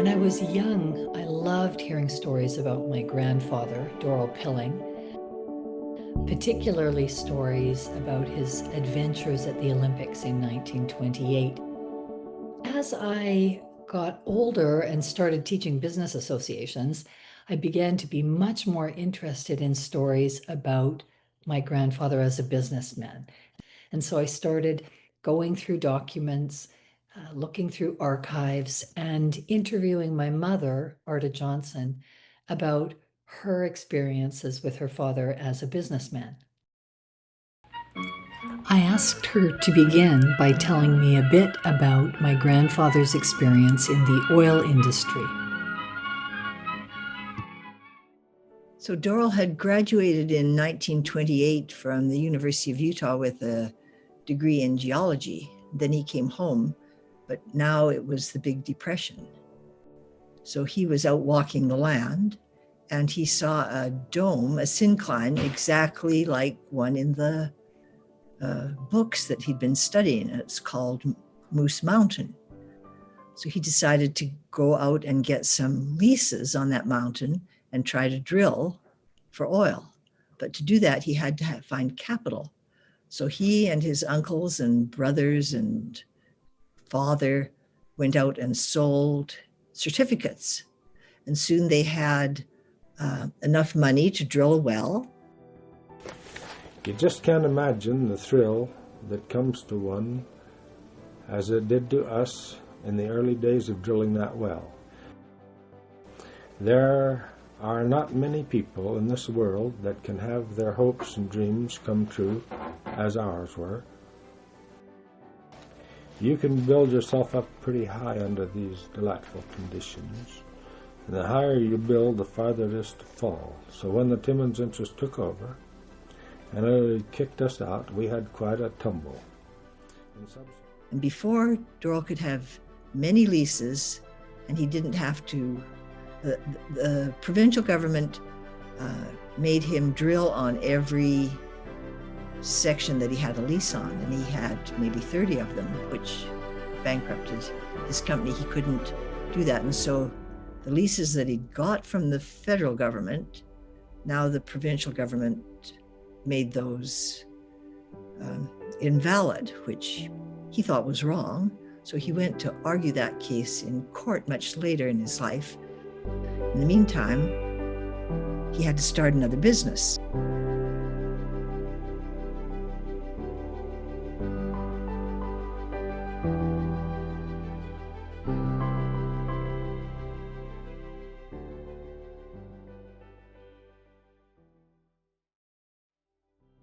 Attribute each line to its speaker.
Speaker 1: When I was young, I loved hearing stories about my grandfather, Doral, particularly stories about his adventures at the Olympics in 1928. As I got older and started teaching business associations, I began to be much more interested in stories about my grandfather as a businessman. And so I started going through documents, looking through archives, and interviewing my mother, Arta Johnson, about her experiences with her father as a businessman. I asked her to begin by telling me a bit about my grandfather's experience in the oil industry.
Speaker 2: So Doral had graduated in 1928 from the University of Utah with a degree in geology. Then he came home, but now it was the Big Depression. So he was out walking the land and he saw a dome, a syncline, exactly like one in the books that he'd been studying. It's called Moose Mountain. So he decided to go out and get some leases on that mountain and try to drill for oil. But to do that, he had to find capital. So he and his uncles and brothers and father went out and sold certificates. And soon they had enough money to drill a well.
Speaker 3: You just can't imagine the thrill that comes to one as it did to us in the early days of drilling that well. There are not many people in this world that can have their hopes and dreams come true as ours were. You can build yourself up pretty high under these delightful conditions. And the higher you build, the farther it is to fall. So when the Timmins interest took over and it kicked us out, we had quite a tumble.
Speaker 2: And before Doral could have many leases, and he didn't have to, the provincial government made him drill on every section that he had a lease on, and he had maybe 30 of them, which bankrupted his company. He couldn't do that. And so the leases that he got from the federal government, now the provincial government made those invalid, which he thought was wrong. So he went to argue that case in court much later in his life. In the meantime, he had to start another business.